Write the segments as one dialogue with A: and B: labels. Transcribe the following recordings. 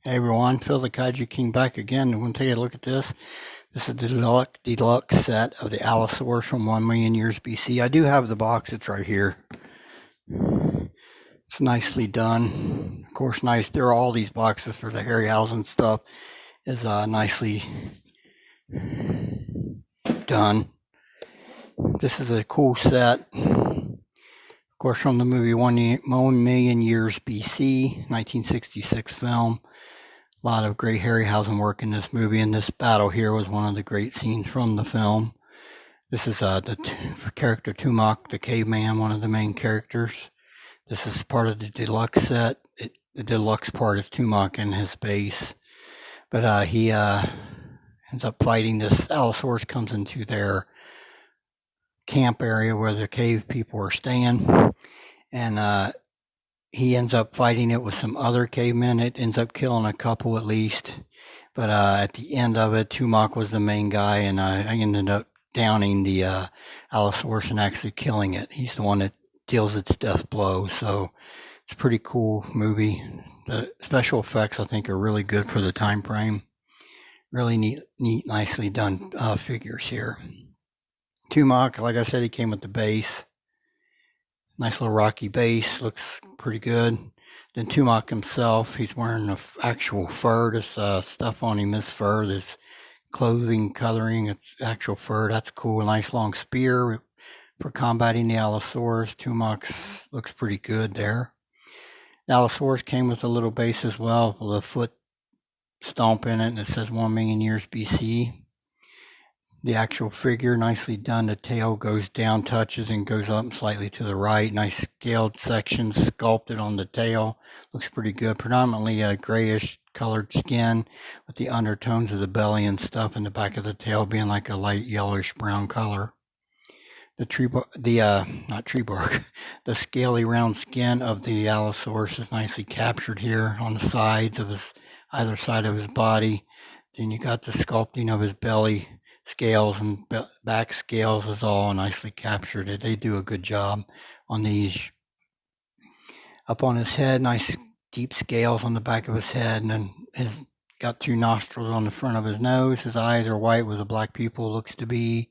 A: Hey everyone, Phil the Kaiju King back again. I'm going to take a look at this. This is the deluxe set of the Allosaurus from 1 million years BC. I do have the box, it's right here. It's nicely done. Of course, nice. There are all these boxes for the Harryhausen stuff. Is nicely done. This is a cool set. Of course, from the movie 1 million years BC, 1966 film. A lot of great Harryhausen work in this movie, and this battle here was one of the great scenes from the film. This is the character Tumak, the caveman, one of the main characters. This is part of the deluxe set. The deluxe part is Tumak and his base. But he ends up fighting this. Allosaurus comes into their camp area where the cave people are staying, and he ends up fighting it with some other cavemen. It ends up killing a couple at least. But at the end of it, Tumak was the main guy, and I ended up downing the Allosaurus and actually killing it. He's the one that deals its death blow. So it's a pretty cool movie. The special effects, I think, are really good for the time frame. Really neat, nicely done figures here. Tumak, like I said, he came with the base. Nice little rocky base, looks pretty good. Then Tumak himself, he's wearing the actual fur. This stuff on him is fur. This clothing coloring, it's actual fur. That's cool. Nice long spear for combating the Allosaurus. Tumak looks pretty good there. The Allosaurus came with a little base as well, with a foot stomp in it, and it says 1 million years BC. The actual figure, nicely done. The tail goes down, touches, and goes up slightly to the right. Nice scaled sections sculpted on the tail. Looks pretty good. Predominantly a grayish colored skin with the undertones of the belly and stuff, and the back of the tail being like a light yellowish brown color. The scaly round skin of the Allosaurus is nicely captured here on the sides of either side of his body. Then you got the sculpting of his belly scales and back scales is all nicely captured. They do a good job on these. Up on his head, nice deep scales on the back of his head, and then he's got 2 nostrils on the front of his nose. His eyes are white with a black pupil, looks to be.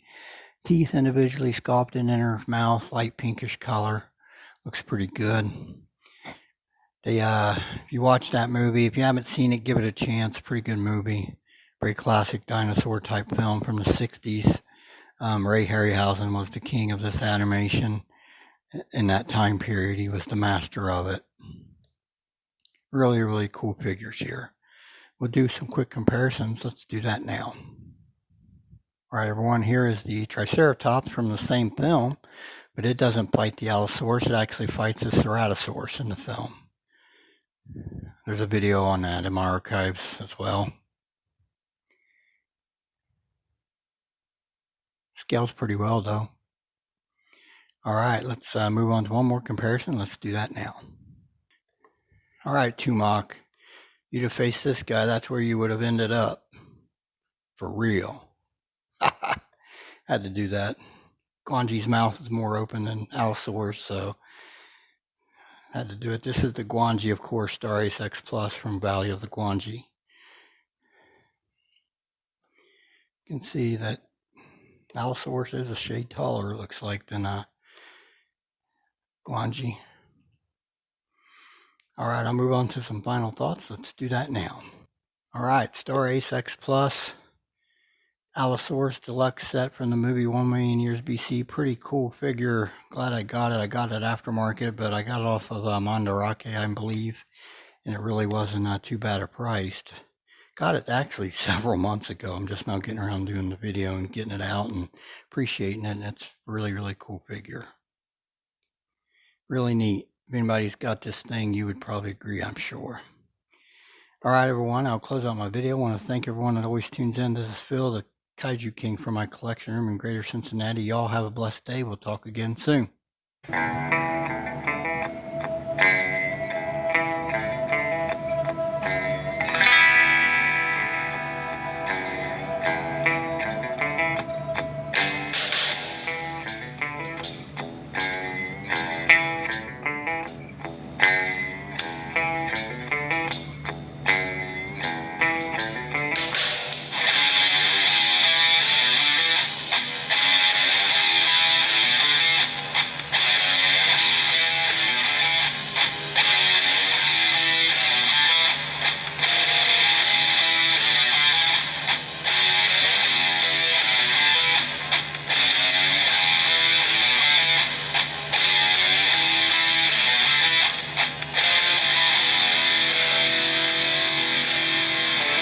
A: Teeth individually sculpted in his mouth, light pinkish color. Looks pretty good. If you watch that movie, if you haven't seen it, give it a chance. Pretty good movie. Very classic dinosaur type film from the 60s. Ray Harryhausen was the king of this animation in that time period. He was the master of it. Really, really cool figures here. We'll do some quick comparisons. Let's do that now. All right, everyone, here is the Triceratops from the same film, but it doesn't fight the Allosaurus. It actually fights the Ceratosaurus in the film. There's a video on that in my archives as well. Scales pretty well, though. All right, let's move on to one more comparison. Let's do that now. All right, Tumak, you'd have faced this guy. That's where you would have ended up. For real. Had to do that. Guanji's mouth is more open than Allosaurus, so had to do it. This is the Guanji, of course, Star Ace X Plus from Valley of the Guanji. You can see that Allosaurus is a shade taller, it looks like, than Guanji. All right, I'll move on to some final thoughts. Let's do that now. All right, Star Ace X Plus, Allosaurus Deluxe Set from the movie 1 million years BC. Pretty cool figure. Glad I got it. I got it aftermarket, but I got it off of Mandarake, I believe, and it really wasn't too bad a price. Got it actually several months ago. I'm just now getting around doing the video and getting it out and appreciating it. And it's really, really cool figure. Really neat. If anybody's got this thing, you would probably agree, I'm sure. All right, everyone, I'll close out my video. I want to thank everyone that always tunes in. This is Phil, the Kaiju King from my collection room in Greater Cincinnati. Y'all have a blessed day. We'll talk again soon.